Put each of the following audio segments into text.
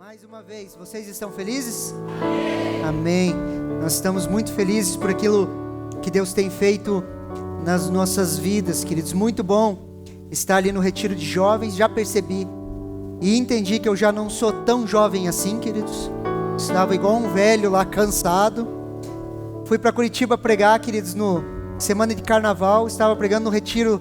Mais uma vez, vocês estão felizes? Amém. Nós estamos muito felizes por aquilo que Deus tem feito nas nossas vidas, queridos. Muito bom estar ali no retiro de jovens. Já percebi e entendi que eu já não sou tão jovem assim, queridos. Estava igual um velho lá, cansado. Fui para Curitiba pregar, queridos, no semana de carnaval. Estava pregando no retiro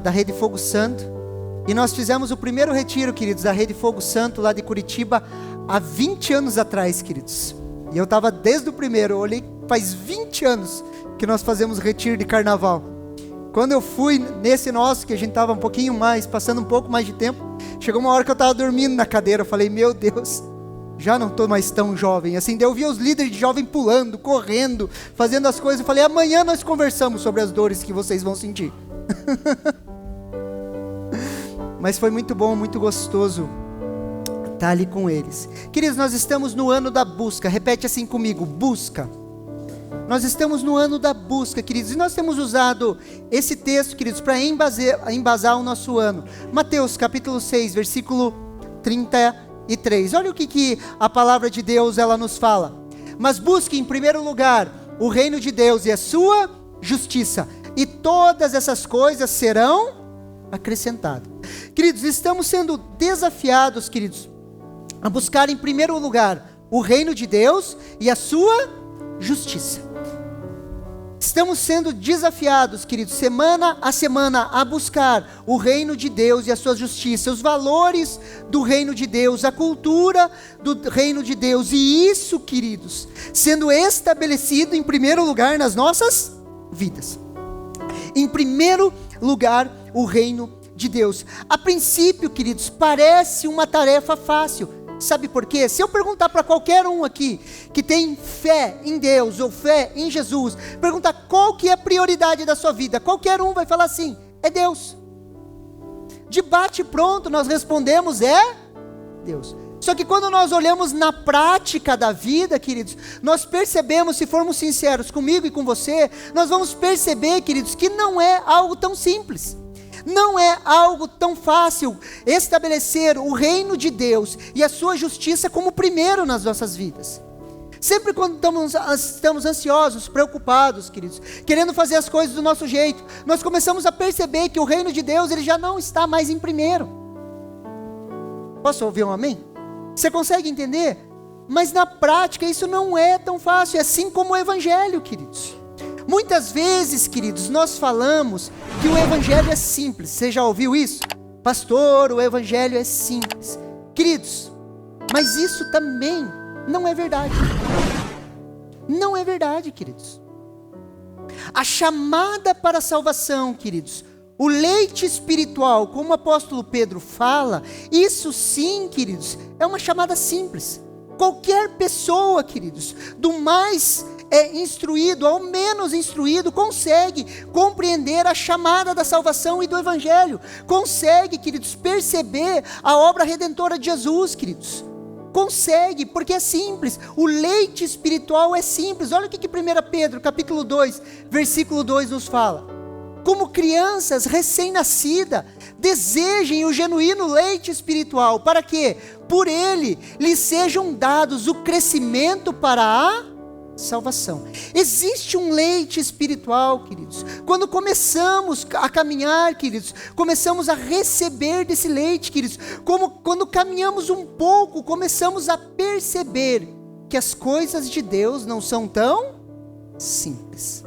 da Rede Fogo Santo. E nós fizemos o primeiro retiro, queridos, da Rede Fogo Santo, lá de Curitiba, há 20 anos atrás, queridos. E eu estava desde o primeiro, eu olhei, faz 20 anos que nós fazemos retiro de carnaval. Quando eu fui nesse nosso, que a gente estava um pouquinho mais, passando um pouco mais de tempo, chegou uma hora que eu estava dormindo na cadeira, eu falei, meu Deus, já não estou mais tão jovem. Assim, daí eu via os líderes de jovem pulando, correndo, fazendo as coisas, eu falei, amanhã nós conversamos sobre as dores que vocês vão sentir. Mas foi muito bom, muito gostoso estar ali com eles. Queridos, nós estamos no ano da busca. Repete assim comigo, busca. Nós estamos no ano da busca, queridos. E nós temos usado esse texto, queridos, para embasar o nosso ano. Mateus capítulo 6, versículo 33. Olha o que a palavra de Deus ela nos fala. Mas busque em primeiro lugar o reino de Deus e a sua justiça. E todas essas coisas serão acrescentadas. Queridos, estamos sendo desafiados, queridos, a buscar em primeiro lugar o reino de Deus e a sua justiça. Estamos sendo desafiados, queridos, semana a semana, a buscar o reino de Deus e a sua justiça, os valores do reino de Deus, a cultura do reino de Deus, e isso, queridos, sendo estabelecido em primeiro lugar nas nossas vidas. Em primeiro lugar, o reino de Deus. A princípio, queridos, parece uma tarefa fácil. Sabe por quê? Se eu perguntar para qualquer um aqui que tem fé em Deus ou fé em Jesus, perguntar qual que é a prioridade da sua vida, qualquer um vai falar assim, é Deus. De bate pronto nós respondemos, é Deus. Só que quando nós olhamos na prática da vida, queridos, nós percebemos, se formos sinceros comigo e com você, nós vamos perceber, queridos, que não é algo tão simples. Não é algo tão fácil estabelecer o reino de Deus e a sua justiça como primeiro nas nossas vidas. Sempre quando estamos ansiosos, preocupados, queridos, querendo fazer as coisas do nosso jeito, nós começamos a perceber que o reino de Deus ele já não está mais em primeiro. Posso ouvir um amém? Você consegue entender? Mas na prática isso não é tão fácil, é assim como o evangelho, queridos. Muitas vezes, queridos, nós falamos que o evangelho é simples. Você já ouviu isso? Pastor, o evangelho é simples. Queridos, mas isso também não é verdade. Não é verdade, queridos. A chamada para a salvação, queridos, o leite espiritual, como o apóstolo Pedro fala, isso sim, queridos, é uma chamada simples. Qualquer pessoa, queridos, do mais instruído ao menos instruído, consegue compreender a chamada da salvação e do evangelho, consegue, queridos, perceber a obra redentora de Jesus, queridos, consegue, porque é simples, o leite espiritual é simples. Olha o que 1 Pedro, capítulo 2, versículo 2 nos fala, como crianças recém-nascidas, desejem o genuíno leite espiritual, para que, por ele, lhes sejam dados o crescimento para a salvação. Existe um leite espiritual, queridos. Quando começamos a caminhar, queridos, começamos a receber desse leite, queridos. Quando caminhamos um pouco, começamos a perceber que as coisas de Deus não são tão simples.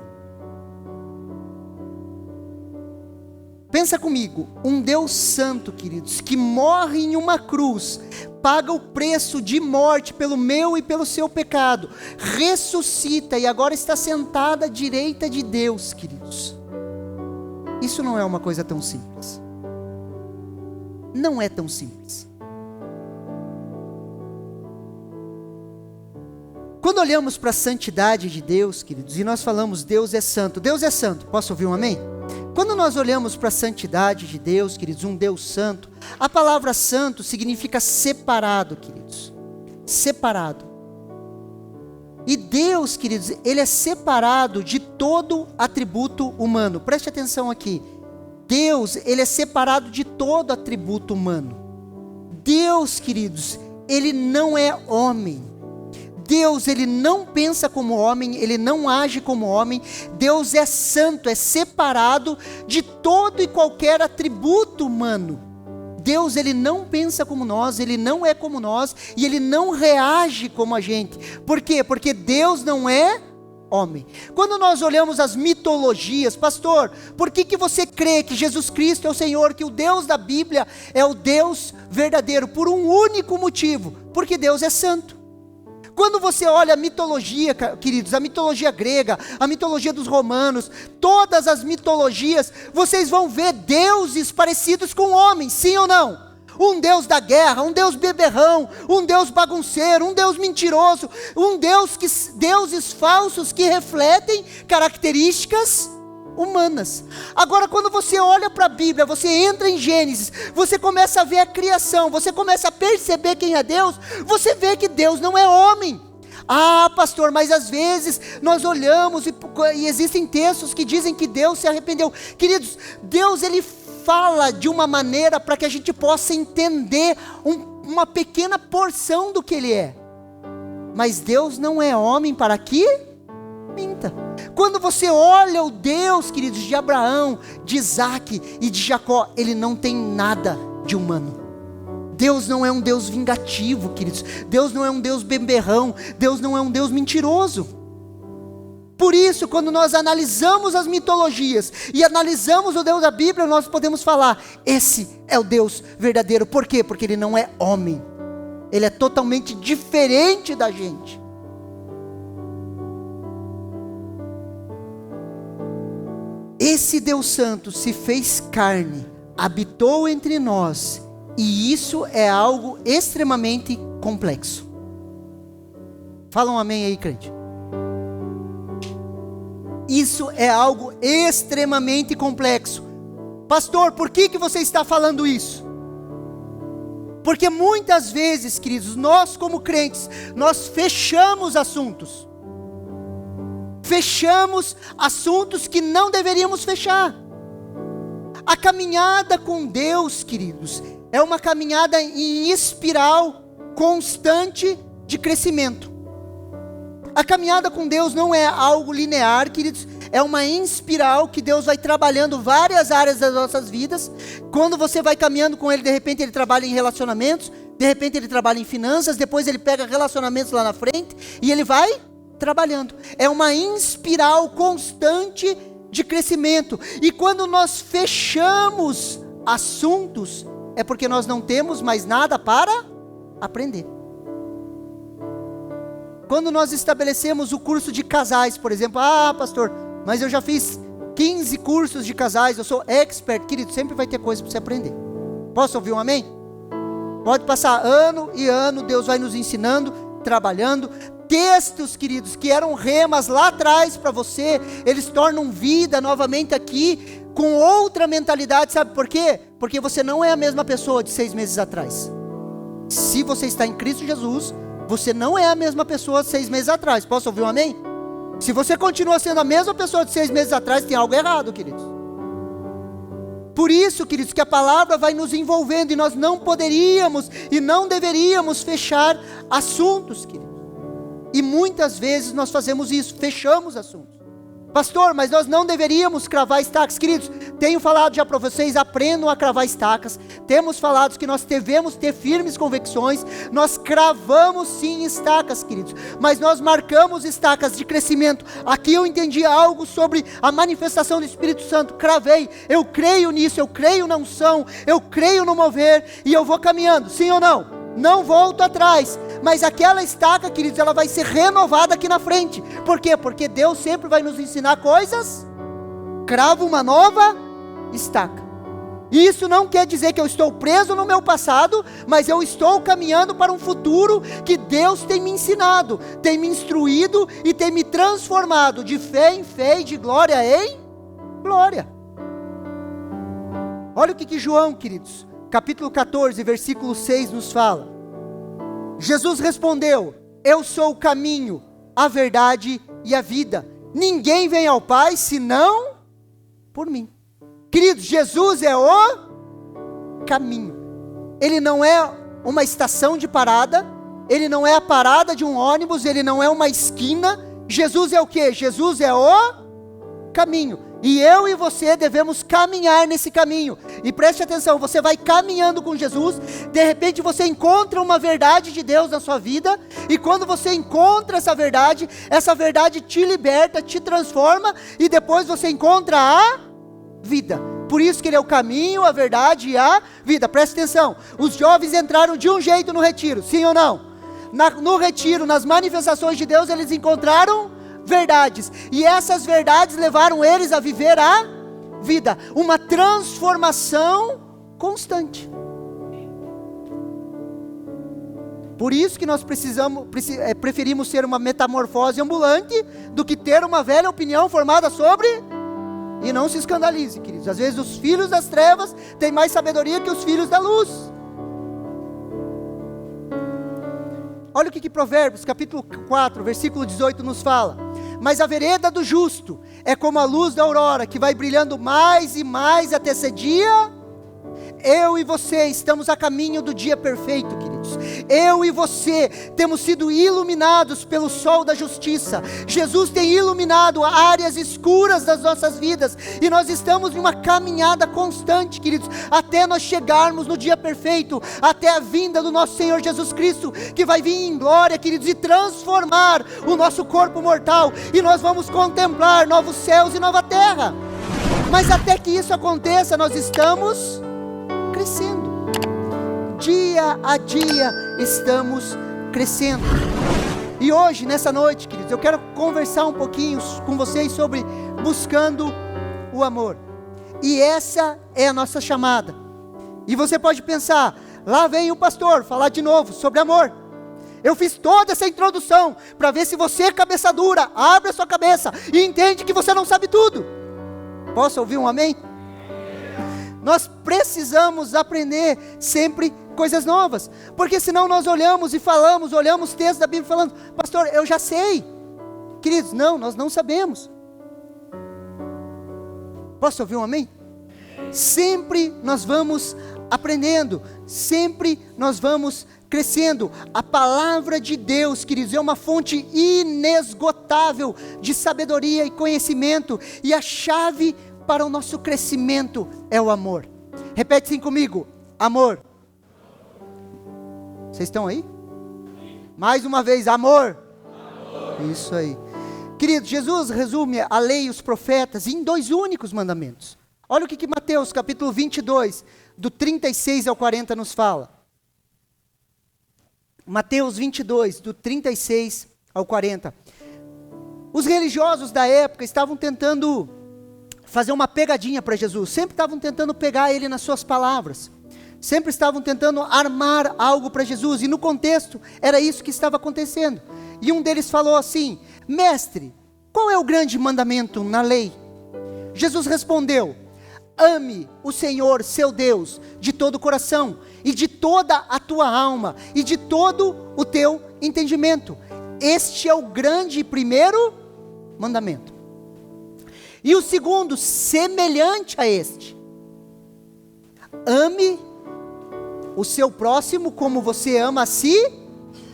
Pensa comigo, um Deus santo, queridos, que morre em uma cruz, paga o preço de morte pelo meu e pelo seu pecado, ressuscita e agora está sentado à direita de Deus, queridos. Isso não é uma coisa tão simples. Não é tão simples. Quando olhamos para a santidade de Deus, queridos, e nós falamos Deus é santo, posso ouvir um amém? Quando nós olhamos para a santidade de Deus, queridos, um Deus santo, a palavra santo significa separado, queridos, separado. E Deus, queridos, ele é separado de todo atributo humano. Preste atenção aqui. Deus, ele é separado de todo atributo humano. Deus, queridos, ele não é homem. Deus, ele não pensa como homem, ele não age como homem. Deus é santo, é separado de todo e qualquer atributo humano. Deus, ele não pensa como nós, ele não é como nós, e ele não reage como a gente. Por quê? Porque Deus não é homem. Quando nós olhamos as mitologias, pastor, por que você crê que Jesus Cristo é o Senhor, que o Deus da Bíblia é o Deus verdadeiro? Por um único motivo, porque Deus é santo. Quando você olha a mitologia, queridos, a mitologia grega, a mitologia dos romanos, todas as mitologias, vocês vão ver deuses parecidos com homens, sim ou não? Um Deus da guerra, um Deus beberrão, um Deus bagunceiro, um Deus mentiroso, deuses falsos que refletem características humanas. Agora, quando você olha para a Bíblia, você entra em Gênesis, você começa a ver a criação, você começa a perceber quem é Deus, você vê que Deus não é homem. Ah, pastor, mas às vezes nós olhamos e existem textos que dizem que Deus se arrependeu. Queridos, Deus, ele fala de uma maneira para que a gente possa entender uma pequena porção do que ele é. Mas Deus não é homem para que minta. Quando você olha o Deus, queridos, de Abraão, de Isaac e de Jacó, ele não tem nada de humano. Deus não é um Deus vingativo, queridos. Deus não é um Deus beberrão. Deus não é um Deus mentiroso. Por isso, quando nós analisamos as mitologias e analisamos o Deus da Bíblia, nós podemos falar, esse é o Deus verdadeiro. Por quê? Porque ele não é homem. Ele é totalmente diferente da gente. Esse Deus Santo se fez carne, habitou entre nós, e isso é algo extremamente complexo. Fala um amém aí, crente. Isso é algo extremamente complexo. Pastor, por que você está falando isso? Porque muitas vezes, queridos, nós como crentes, nós fechamos assuntos. Fechamos assuntos que não deveríamos fechar. A caminhada com Deus, queridos, é uma caminhada em espiral constante de crescimento. A caminhada com Deus não é algo linear, queridos, é uma espiral que Deus vai trabalhando várias áreas das nossas vidas. Quando você vai caminhando com Ele, de repente Ele trabalha em relacionamentos, de repente Ele trabalha em finanças, depois Ele pega relacionamentos lá na frente, e Ele vai trabalhando. É uma espiral constante de crescimento. E quando nós fechamos assuntos, é porque nós não temos mais nada para aprender. Quando nós estabelecemos o curso de casais, por exemplo, pastor, mas eu já fiz 15 cursos de casais, eu sou expert, querido, sempre vai ter coisa para você aprender. Posso ouvir um amém? Pode passar ano e ano, Deus vai nos ensinando, trabalhando. Textos, queridos, que eram remas lá atrás para você, eles tornam vida novamente aqui, com outra mentalidade, sabe por quê? Porque você não é a mesma pessoa de 6 meses atrás. Se você está em Cristo Jesus, você não é a mesma pessoa de 6 meses atrás. Posso ouvir um amém? Se você continua sendo a mesma pessoa de 6 meses atrás, tem algo errado, queridos. Por isso, queridos, que a palavra vai nos envolvendo, e nós não poderíamos e não deveríamos fechar assuntos, queridos. E muitas vezes nós fazemos isso, fechamos assuntos. Pastor, mas nós não deveríamos cravar estacas. Queridos, tenho falado já para vocês, aprendam a cravar estacas. Temos falado que nós devemos ter firmes convicções. Nós cravamos sim estacas, queridos, mas nós marcamos estacas de crescimento. Aqui eu entendi algo sobre a manifestação do Espírito Santo, cravei, eu creio nisso, eu creio na unção, eu creio no mover, e eu vou caminhando, sim ou não? Não volto atrás, mas aquela estaca, queridos, ela vai ser renovada aqui na frente. Por quê? Porque Deus sempre vai nos ensinar coisas. Cravo uma nova estaca. Isso não quer dizer que eu estou preso no meu passado, mas eu estou caminhando para um futuro que Deus tem me ensinado, tem me instruído e tem me transformado de fé em fé e de glória em glória. Olha o que João, queridos, capítulo 14, versículo 6 nos fala. Jesus respondeu: eu sou o caminho, a verdade e a vida. Ninguém vem ao Pai senão por mim. Queridos, Jesus é o caminho. Ele não é uma estação de parada, ele não é a parada de um ônibus, ele não é uma esquina. Jesus é o quê? Jesus é o caminho. E eu e você devemos caminhar nesse caminho. E preste atenção, você vai caminhando com Jesus, de repente você encontra uma verdade de Deus na sua vida, e quando você encontra essa verdade te liberta, te transforma, e depois você encontra a vida. Por isso que ele é o caminho, a verdade e a vida. Preste atenção, os jovens entraram de um jeito no retiro, sim ou não? No retiro, nas manifestações de Deus, eles encontraram verdades, e essas verdades levaram eles a viver a vida, uma transformação constante. Por isso que nós preferimos ser uma metamorfose ambulante do que ter uma velha opinião formada sobre. E não se escandalize, queridos, às vezes os filhos das trevas têm mais sabedoria que os filhos da luz. Olha o que Provérbios capítulo 4, versículo 18 nos fala: mas a vereda do justo é como a luz da aurora, que vai brilhando mais e mais até ser dia. Eu e você estamos a caminho do dia perfeito, queridos. Eu e você temos sido iluminados pelo sol da justiça. Jesus tem iluminado áreas escuras das nossas vidas, e nós estamos em uma caminhada constante, queridos, até nós chegarmos no dia perfeito, até a vinda do nosso Senhor Jesus Cristo, que vai vir em glória, queridos, e transformar o nosso corpo mortal, e nós vamos contemplar novos céus e nova terra. Mas até que isso aconteça, nós estamos crescendo, dia a dia estamos crescendo. E hoje, nessa noite, queridos, eu quero conversar um pouquinho com vocês sobre buscando o amor, e essa é a nossa chamada. E você pode pensar, lá vem o pastor falar de novo sobre amor. Eu fiz toda essa introdução para ver se você, cabeça dura, abre a sua cabeça e entende que você não sabe tudo. Posso ouvir um amém? Nós precisamos aprender sempre coisas novas, porque senão nós olhamos textos da Bíblia falando, pastor, eu já sei. Queridos, não, nós não sabemos. Posso ouvir um amém? Sempre nós vamos aprendendo, sempre nós vamos crescendo. A palavra de Deus, queridos, é uma fonte inesgotável de sabedoria e conhecimento, e a chave para o nosso crescimento é o amor. Repete assim comigo: amor. Vocês estão aí? Mais uma vez, amor. Isso aí. Queridos, Jesus resume a lei e os profetas em 2 únicos mandamentos. Olha o que Mateus capítulo 22, do 36 ao 40 nos fala. Mateus 22, do 36 ao 40. Os religiosos da época estavam tentando fazer uma pegadinha para Jesus, sempre estavam tentando pegar ele nas suas palavras, sempre estavam tentando armar algo para Jesus, e no contexto era isso que estava acontecendo. E um deles falou assim: mestre, qual é o grande mandamento na lei? Jesus respondeu: ame o Senhor seu Deus de todo o coração, e de toda a tua alma, e de todo o teu entendimento. Este é o grande e primeiro mandamento. E o segundo, semelhante a este: ame o seu próximo como você ama a si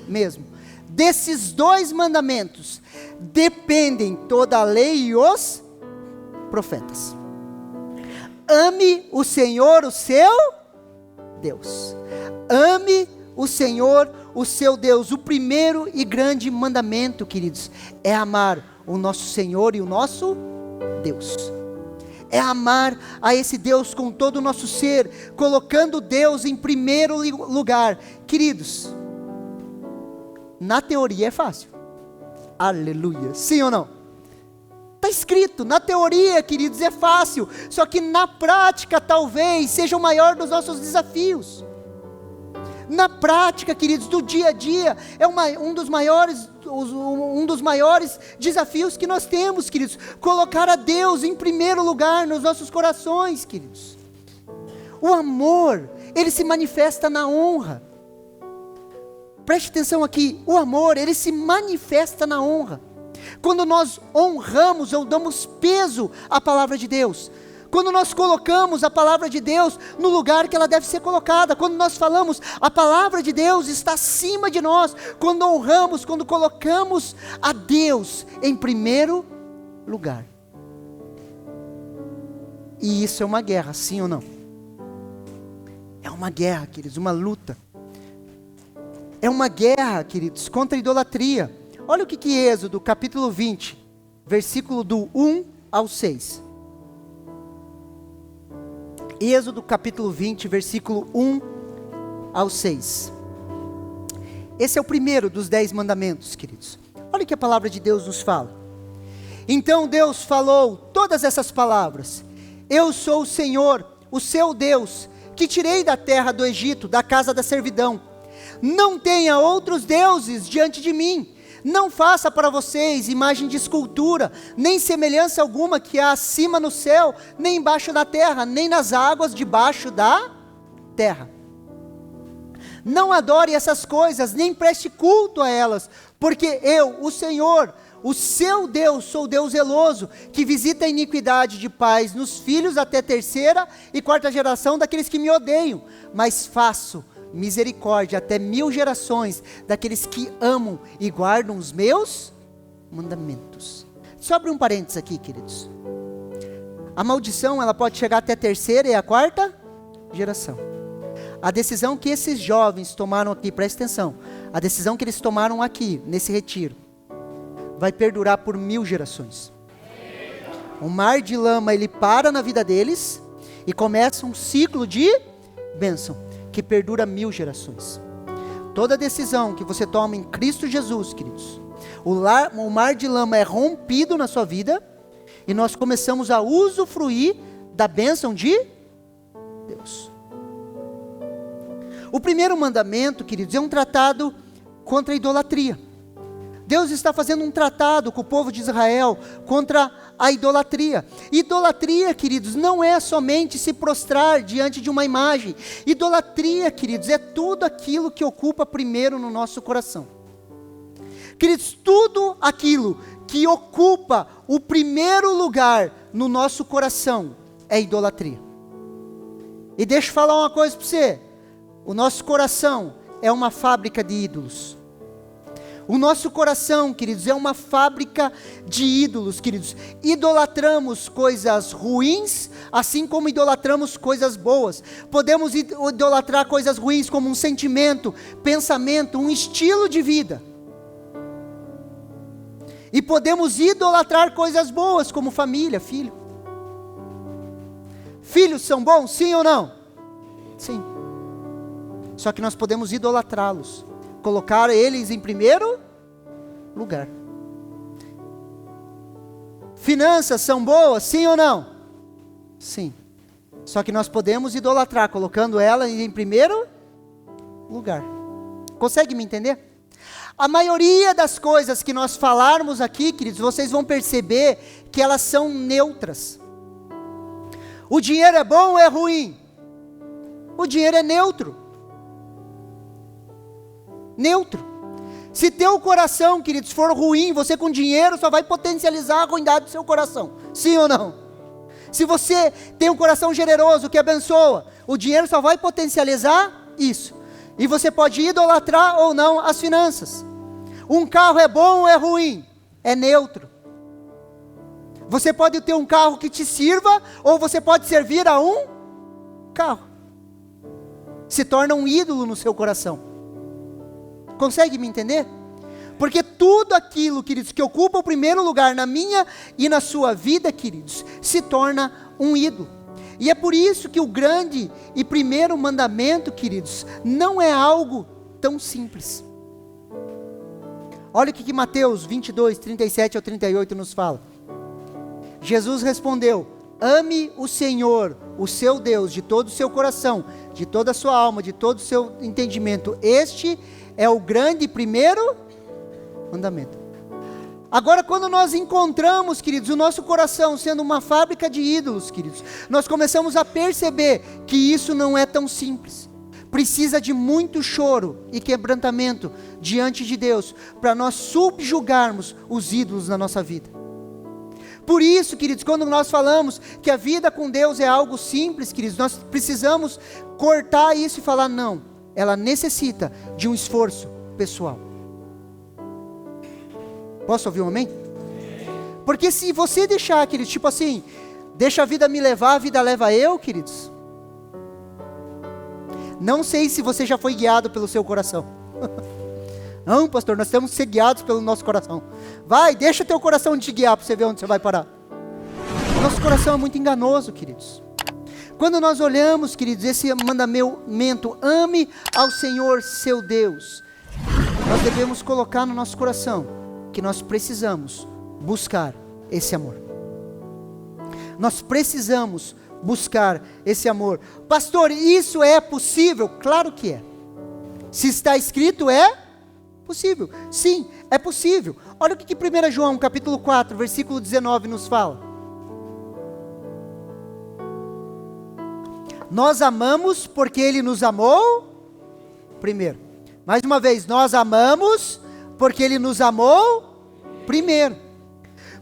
mesmo. Desses 2 mandamentos dependem toda a lei e os profetas. Ame o Senhor, o seu Deus. Ame o Senhor, o seu Deus. O primeiro e grande mandamento, queridos, é amar o nosso Senhor e o nosso Deus. É amar a esse Deus com todo o nosso ser, colocando Deus em primeiro lugar. Queridos, na teoria é fácil. Aleluia. Sim ou não? Está escrito, na teoria, queridos, é fácil. Só que na prática talvez seja o maior dos nossos desafios. Na prática, queridos, do dia a dia, é um dos maiores desafios que nós temos, queridos. Colocar a Deus em primeiro lugar nos nossos corações, queridos. O amor, ele se manifesta na honra. Preste atenção aqui, o amor, ele se manifesta na honra. Quando nós honramos ou damos peso à palavra de Deus, Quando nós colocamos a palavra de Deus no lugar que ela deve ser colocada, quando nós falamos, a palavra de Deus está acima de nós, quando honramos, quando colocamos a Deus em primeiro lugar. E isso é uma guerra, sim ou não? É uma guerra, queridos, uma luta. É uma guerra, queridos, contra a idolatria. Olha o que Êxodo, capítulo 20, versículo do 1 ao 6. Êxodo capítulo 20, versículo 1 ao 6. Esse é o primeiro dos 10 mandamentos, queridos. Olha o que a palavra de Deus nos fala. Então Deus falou todas essas palavras. Eu sou o Senhor, o seu Deus, que tirei da terra do Egito, da casa da servidão. Não tenha outros deuses diante de mim. Não faça para vocês imagem de escultura, nem semelhança alguma que há acima no céu, nem embaixo da terra, nem nas águas debaixo da terra. Não adore essas coisas, nem preste culto a elas, porque eu, o Senhor, o seu Deus, sou Deus zeloso, que visita a iniquidade de pais nos filhos até 3ª e 4ª geração daqueles que me odeiam, mas faço misericórdia até 1000 gerações daqueles que amam e guardam os meus mandamentos. Só abre um parênteses aqui, queridos. A maldição, ela pode chegar até a 3ª e a 4ª geração. A decisão que esses jovens tomaram aqui, presta atenção, a decisão que eles tomaram aqui, nesse retiro, vai perdurar por 1000 gerações. O mar de lama, ele para na vida deles e começa um ciclo de bênção que perdura 1000 gerações. Toda decisão que você toma em Cristo Jesus, queridos, o mar de lama é rompido na sua vida e nós começamos a usufruir da bênção de Deus. O primeiro mandamento, queridos, é um tratado contra a idolatria. Deus está fazendo um tratado com o povo de Israel contra a idolatria. Idolatria, queridos, não é somente se prostrar diante de uma imagem. Idolatria, queridos, é tudo aquilo que ocupa primeiro no nosso coração. Queridos, tudo aquilo que ocupa o primeiro lugar no nosso coração é idolatria. E deixa eu falar uma coisa para você. O nosso coração é uma fábrica de ídolos. O nosso coração, queridos, é uma fábrica de ídolos, queridos. Idolatramos coisas ruins, assim como idolatramos coisas boas. Podemos idolatrar coisas ruins como um sentimento, pensamento, um estilo de vida. E podemos idolatrar coisas boas como família, filho. Filhos são bons, sim ou não? Sim. Só que nós podemos idolatrá-los. Colocar eles em primeiro lugar. Finanças são boas, sim ou não? Sim. Só que nós podemos idolatrar, colocando ela em primeiro lugar. Consegue me entender? A maioria das coisas que nós falarmos aqui, queridos, vocês vão perceber que elas são neutras. O dinheiro é bom ou é ruim? O dinheiro é neutro. Neutro. Se teu coração, queridos, for ruim, você com dinheiro só vai potencializar a ruindade do seu coração. Sim ou não? Se você tem um coração generoso que abençoa, o dinheiro só vai potencializar isso. E você pode idolatrar ou não as finanças. Um carro é bom ou é ruim? É neutro. Você pode ter um carro que te sirva, ou você pode servir a um carro. Se torna um ídolo no seu coração. Consegue me entender? Porque tudo aquilo, queridos, que ocupa o primeiro lugar na minha e na sua vida, queridos, se torna um ídolo. E é por isso que o grande e primeiro mandamento, queridos, não é algo tão simples. Olha o que Mateus 22, 37 ao 38 nos fala. Jesus respondeu: ame o Senhor, o seu Deus, de todo o seu coração, de toda a sua alma, de todo o seu entendimento. Este é o grande primeiro mandamento. Agora, quando nós encontramos, queridos, o nosso coração sendo uma fábrica de ídolos, queridos, nós começamos a perceber que isso não é tão simples. Precisa de muito choro e quebrantamento diante de Deus, para nós subjugarmos os ídolos na nossa vida. Por isso, queridos, quando nós falamos que a vida com Deus é algo simples, queridos, nós precisamos cortar isso e falar, não, ela necessita de um esforço pessoal. Posso ouvir um amém? Porque se você deixar, queridos, tipo assim, deixa a vida me levar, a vida leva eu, queridos. Não sei se você já foi guiado pelo seu coração. Não, pastor, nós temos que ser guiados pelo nosso coração. Vai, deixa teu coração te guiar para você ver onde você vai parar. Nosso coração é muito enganoso, queridos. Quando nós olhamos, queridos, esse mandamento, ame ao Senhor seu Deus, nós devemos colocar no nosso coração que nós precisamos buscar esse amor. Nós precisamos buscar esse amor. Pastor, isso é possível? Claro que é. Se está escrito, é possível. Sim, é possível. Olha o que 1 João capítulo 4, versículo 19 nos fala. Nós amamos porque Ele nos amou primeiro. Mais uma vez, nós amamos porque Ele nos amou primeiro.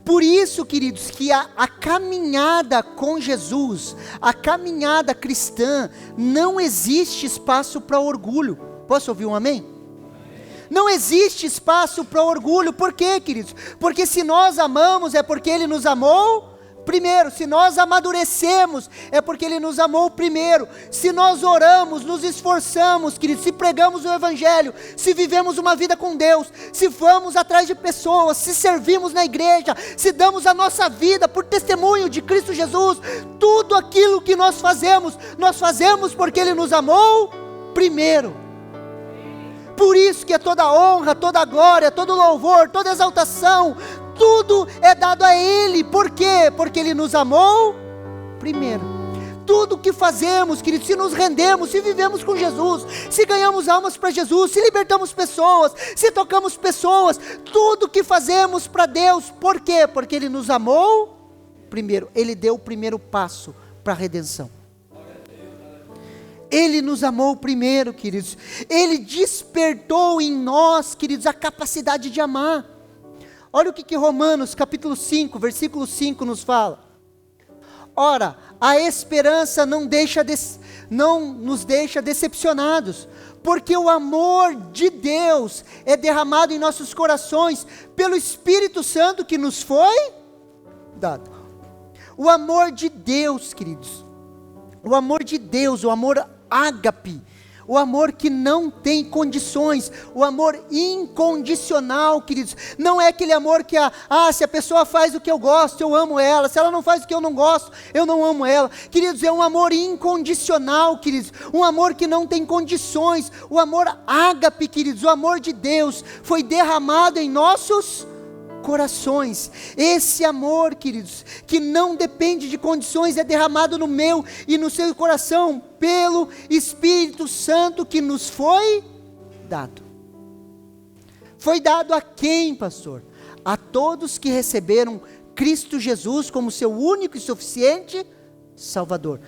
Por isso, queridos, que a caminhada com Jesus, a caminhada cristã, não existe espaço para orgulho. Posso ouvir um amém? Não existe espaço para orgulho. Por quê, queridos? Porque se nós amamos é porque Ele nos amou primeiro. Se nós amadurecemos é porque Ele nos amou primeiro. Se nós oramos, nos esforçamos, queridos, se pregamos o Evangelho, se vivemos uma vida com Deus, se vamos atrás de pessoas, se servimos na igreja, se damos a nossa vida por testemunho de Cristo Jesus, tudo aquilo que nós fazemos porque Ele nos amou primeiro. Por isso que é toda honra, toda glória, todo louvor, toda exaltação, tudo é dado a Ele. Por quê? Porque Ele nos amou primeiro. Tudo que fazemos, queridos, se nos rendemos, se vivemos com Jesus, se ganhamos almas para Jesus, se libertamos pessoas, se tocamos pessoas, tudo que fazemos para Deus, por quê? Porque Ele nos amou primeiro. Ele deu o primeiro passo para a redenção. Ele nos amou primeiro, queridos. Ele despertou em nós, queridos, a capacidade de amar. Olha o que Romanos capítulo 5, versículo 5 nos fala. Ora, a esperança não nos deixa decepcionados, porque o amor de Deus é derramado em nossos corações pelo Espírito Santo que nos foi dado. O amor de Deus, queridos, o amor de Deus, o amor ágape, o amor que não tem condições, o amor incondicional, queridos, não é aquele amor que se a pessoa faz o que eu gosto, eu amo ela, se ela não faz o que eu não gosto, eu não amo ela, queridos, é um amor incondicional, queridos, um amor que não tem condições, o amor ágape, queridos, o amor de Deus, foi derramado em nossos corações. Esse amor, queridos, que não depende de condições, é derramado no meu e no seu coração, pelo Espírito Santo que nos foi dado. Foi dado a quem, pastor? A todos que receberam Cristo Jesus como seu único e suficiente Salvador.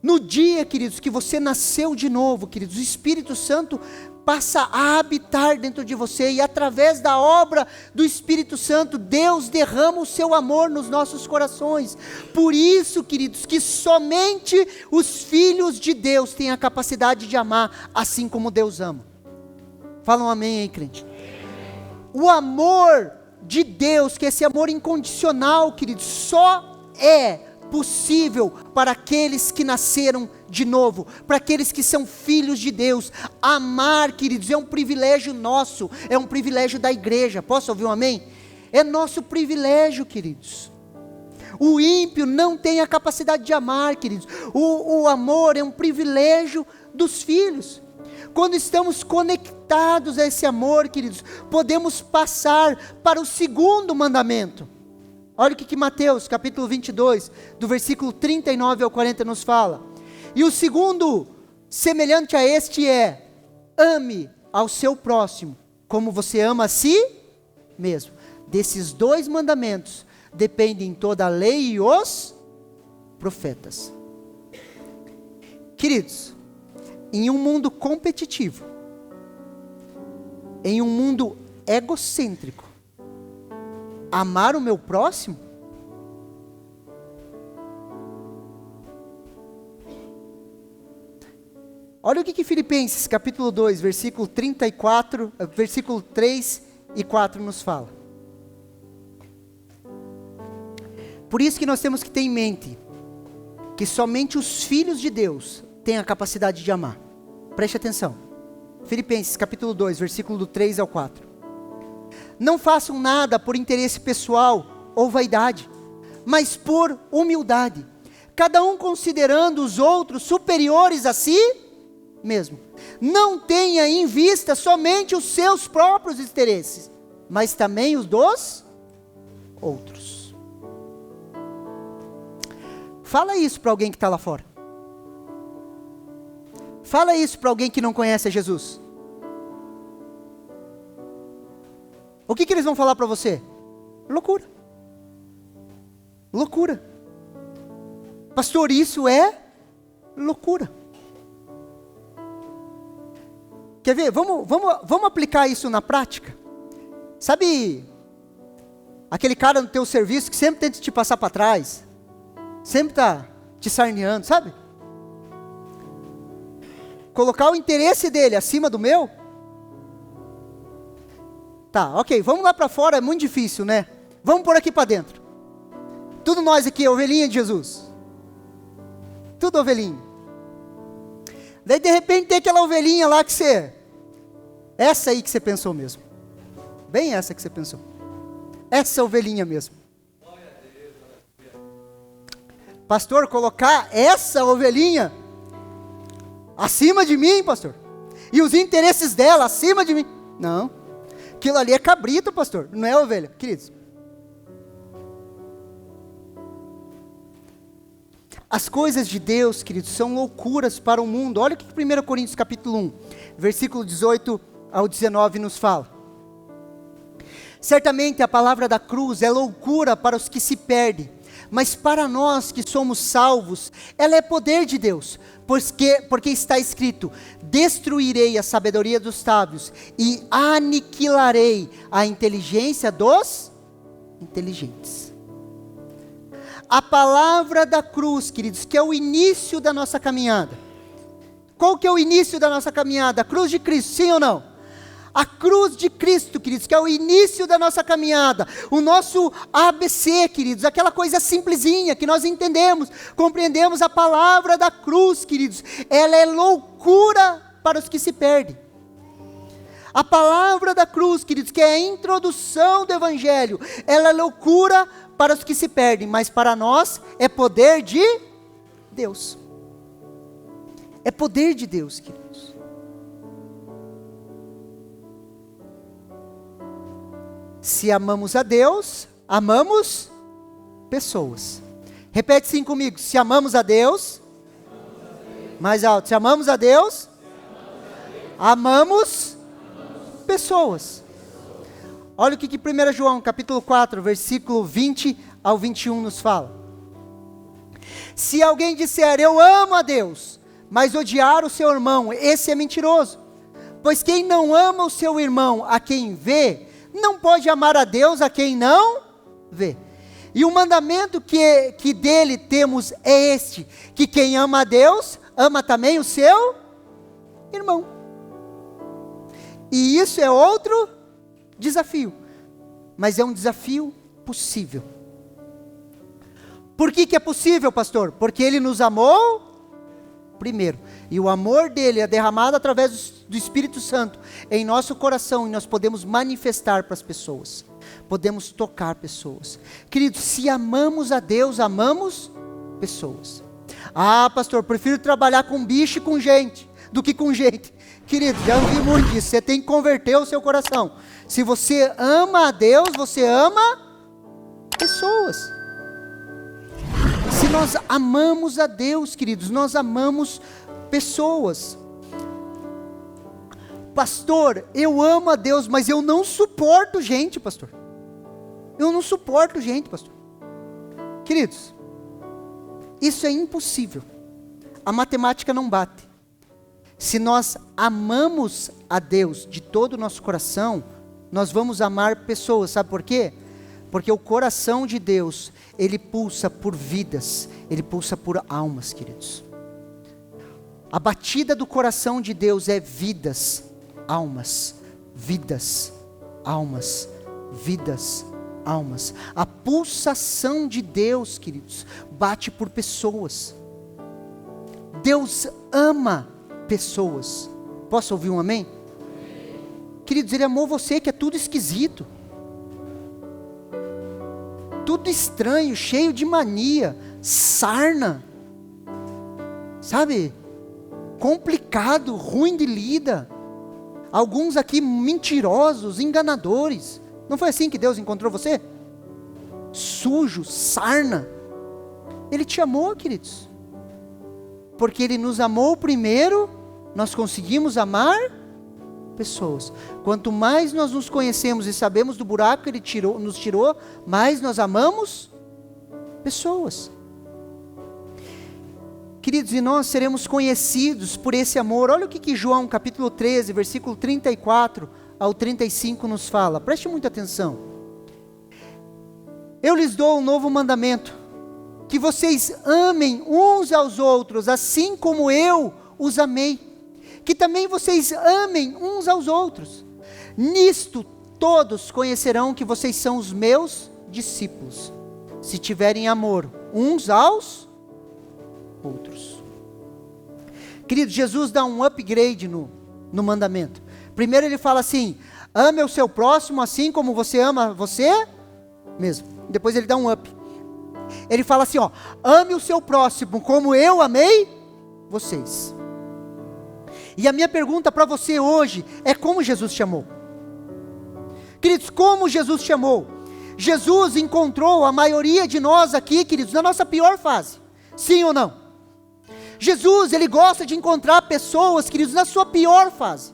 No dia, queridos, que você nasceu de novo, queridos, o Espírito Santo passa a habitar dentro de você, e através da obra do Espírito Santo, Deus derrama o seu amor nos nossos corações. Por isso, queridos, que somente os filhos de Deus têm a capacidade de amar, assim como Deus ama. Fala um amém aí, crente. O amor de Deus, que é esse amor incondicional, queridos, só é possível para aqueles que nasceram de novo, para aqueles que são filhos de Deus. Amar, queridos, é um privilégio nosso, é um privilégio da igreja. Posso ouvir um amém? É nosso privilégio, queridos. O ímpio não tem a capacidade de amar, queridos. O amor é um privilégio dos filhos. Quando estamos conectados a esse amor, queridos, podemos passar para o segundo mandamento. Olha o que Mateus capítulo 22, do versículo 39 ao 40 nos fala. E o segundo, semelhante a este, é: ame ao seu próximo, como você ama a si mesmo. Desses dois mandamentos dependem toda a lei e os profetas. Queridos, em um mundo competitivo, em um mundo egocêntrico, amar o meu próximo Olha o que Filipenses capítulo 2, versículo 34, versículo 3 e 4 nos fala. Por isso que nós temos que ter em mente que somente os filhos de Deus têm a capacidade de amar. Preste atenção. Filipenses capítulo 2, versículo do 3 ao 4. Não façam nada por interesse pessoal ou vaidade, mas por humildade, cada um considerando os outros superiores a si mesmo. Não tenha em vista somente os seus próprios interesses, mas também os dos outros. Fala isso para alguém que está lá fora. Fala isso para alguém que não conhece a Jesus. O que eles vão falar para você? Loucura. Loucura. Pastor, isso é loucura. Quer ver? Vamos aplicar isso na prática? Sabe aquele cara no teu serviço que sempre tenta te passar para trás? Sempre está te sarneando, sabe? Colocar o interesse dele acima do meu? Tá, ok, vamos lá para fora, é muito difícil, né? Vamos por aqui para dentro. Tudo nós aqui, ovelhinha de Jesus. Tudo ovelhinha. Daí de repente tem aquela ovelhinha lá que você... Essa aí que você pensou mesmo. Bem essa que você pensou. Essa ovelhinha mesmo. Pastor, colocar essa ovelhinha acima de mim, pastor. E os interesses dela acima de mim. Não. Aquilo ali é cabrito, pastor. Não é ovelha, queridos. As coisas de Deus, queridos, são loucuras para o mundo. Olha o que 1 Coríntios capítulo 1, versículo 18 ao 19 nos fala. Certamente a palavra da cruz é loucura para os que se perdem, mas para nós que somos salvos, ela é poder de Deus, porque está escrito: destruirei a sabedoria dos sábios e aniquilarei a inteligência dos inteligentes. A palavra da cruz, queridos, que é o início da nossa caminhada. Qual que é o início da nossa caminhada? A cruz de Cristo, sim ou não? A cruz de Cristo, queridos, que é o início da nossa caminhada. O nosso ABC, queridos, aquela coisa simplesinha que nós entendemos, compreendemos. A palavra da cruz, queridos, ela é loucura para os que se perdem. A palavra da cruz, queridos, que é a introdução do Evangelho, ela é loucura para os que se perdem, mas para nós é poder de Deus. É poder de Deus, queridos. Se amamos a Deus, amamos pessoas. Repete assim comigo: se amamos a Deus, mais alto, se amamos a Deus, amamos pessoas. Olha o que 1 João capítulo 4, versículo 20 ao 21 nos fala. Se alguém disser eu amo a Deus, mas odiar o seu irmão, esse é mentiroso. Pois quem não ama o seu irmão a quem vê, não pode amar a Deus a quem não vê. E o mandamento que dele temos é este: que quem ama a Deus, ama também o seu irmão. E isso é outro desafio, mas é um desafio possível. Por que é possível, pastor? Porque ele nos amou primeiro, e o amor dele é derramado através do Espírito Santo em nosso coração, e nós podemos manifestar para as pessoas, podemos tocar pessoas. Queridos, se amamos a Deus, amamos pessoas. Ah, pastor, prefiro trabalhar com bicho e com gente do que com gente. Querido, já ouvi muito disso. Você tem que converter o seu coração. Se você ama a Deus, você ama pessoas. Se nós amamos a Deus, queridos, nós amamos pessoas. Pastor, eu amo a Deus, mas eu não suporto gente, pastor. Eu não suporto gente, pastor. Queridos, isso é impossível. A matemática não bate. Se nós amamos a Deus de todo o nosso coração, nós vamos amar pessoas. Sabe por quê? Porque o coração de Deus, ele pulsa por vidas, ele pulsa por almas, queridos. A batida do coração de Deus é vidas, almas, vidas, almas, vidas, almas. A pulsação de Deus, queridos, bate por pessoas. Deus ama pessoas. Posso ouvir um amém? Queridos, Ele amou você, que é tudo esquisito, tudo estranho, cheio de mania, sarna, sabe? Complicado, ruim de lida. Alguns aqui mentirosos, enganadores. Não foi assim que Deus encontrou você? Sujo, sarna. Ele te amou, queridos. Porque Ele nos amou primeiro, nós conseguimos amar pessoas. Quanto mais nós nos conhecemos e sabemos do buraco que Ele nos tirou, mais nós amamos pessoas. Queridos, e nós seremos conhecidos por esse amor. Olha o que João capítulo 13, versículo 34 ao 35 nos fala. Preste muita atenção. Eu lhes dou um novo mandamento, que vocês amem uns aos outros, assim como eu os amei. Que também vocês amem uns aos outros. Nisto todos conhecerão que vocês são os meus discípulos, se tiverem amor uns aos outros. Querido, Jesus dá um upgrade no mandamento. Primeiro Ele fala assim: ame o seu próximo assim como você ama você mesmo. Depois Ele dá um up. Ele fala assim, ó: ame o seu próximo como eu amei vocês. E a minha pergunta para você hoje é: como Jesus te amou? Queridos, como Jesus te amou? Jesus encontrou a maioria de nós aqui, queridos, na nossa pior fase. Sim ou não? Jesus, Ele gosta de encontrar pessoas, queridos, na sua pior fase.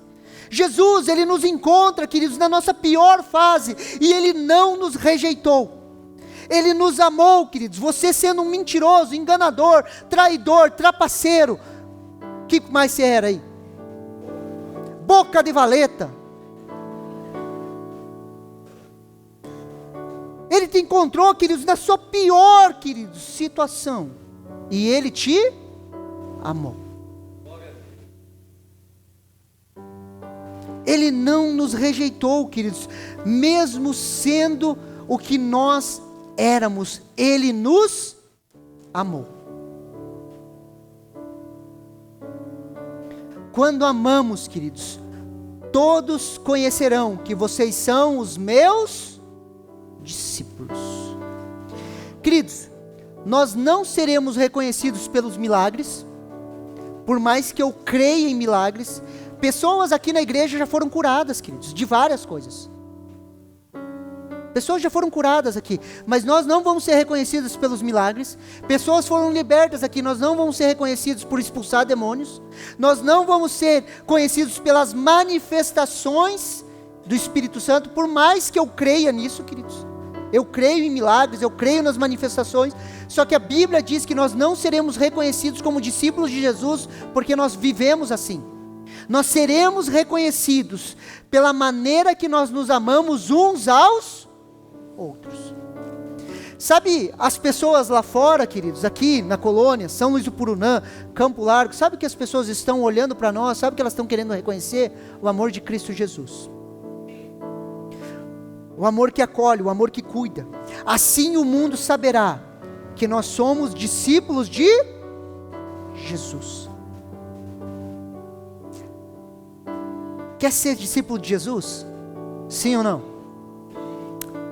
Jesus, Ele nos encontra, queridos, na nossa pior fase. E Ele não nos rejeitou. Ele nos amou, queridos. Você sendo um mentiroso, enganador, traidor, trapaceiro. O que mais você era aí? Boca de valeta. Ele te encontrou, queridos, na sua pior, queridos, situação. E Ele te amou. Ele não nos rejeitou, queridos, mesmo sendo o que nós éramos, Ele nos amou. Quando amamos, queridos, todos conhecerão que vocês são os meus discípulos. Queridos, nós não seremos reconhecidos pelos milagres, por mais que eu creia em milagres. Pessoas aqui na igreja já foram curadas, queridos, de várias coisas. Pessoas já foram curadas aqui, mas nós não vamos ser reconhecidos pelos milagres. Pessoas foram libertas aqui, nós não vamos ser reconhecidos por expulsar demônios. Nós não vamos ser conhecidos pelas manifestações do Espírito Santo, por mais que eu creia nisso, queridos. Eu creio em milagres, eu creio nas manifestações, só que a Bíblia diz que nós não seremos reconhecidos como discípulos de Jesus, porque nós vivemos assim. Nós seremos reconhecidos pela maneira que nós nos amamos uns aos outros. Sabe, as pessoas lá fora, queridos, aqui na colônia, São Luís do Purunã, Campo Largo, sabe que as pessoas estão olhando para nós, sabe que elas estão querendo reconhecer? O amor de Cristo Jesus. O amor que acolhe, o amor que cuida. Assim o mundo saberá que nós somos discípulos de Jesus. Quer ser discípulo de Jesus? Sim ou não?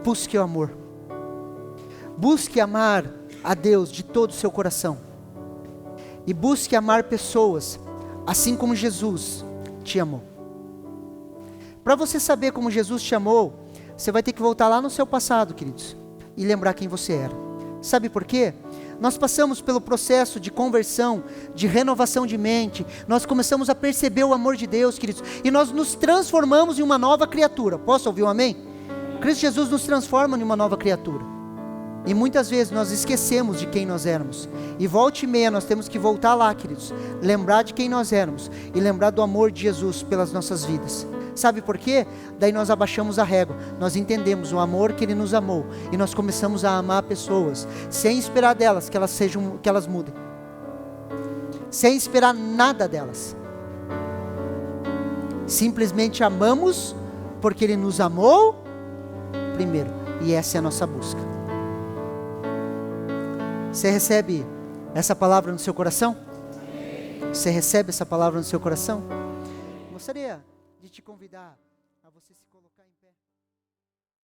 Busque o amor. Busque amar a Deus de todo o seu coração. E busque amar pessoas, assim como Jesus te amou. Para você saber como Jesus te amou, você vai ter que voltar lá no seu passado, queridos, e lembrar quem você era. Sabe por quê? Nós passamos pelo processo de conversão, de renovação de mente. Nós começamos a perceber o amor de Deus, queridos, e nós nos transformamos em uma nova criatura. Posso ouvir um amém? Cristo Jesus nos transforma em uma nova criatura. E muitas vezes nós esquecemos de quem nós éramos. E volta e meia nós temos que voltar lá, queridos. Lembrar de quem nós éramos. E lembrar do amor de Jesus pelas nossas vidas. Sabe por quê? Daí nós abaixamos a régua. Nós entendemos o amor que Ele nos amou. E nós começamos a amar pessoas. Sem esperar delas que elas mudem. sem esperar nada delas. Simplesmente amamos porque Ele nos amou primeiro. E essa é a nossa busca. Você recebe essa palavra no seu coração? Você recebe essa palavra no seu coração? Gostaria de te convidar a você se colocar.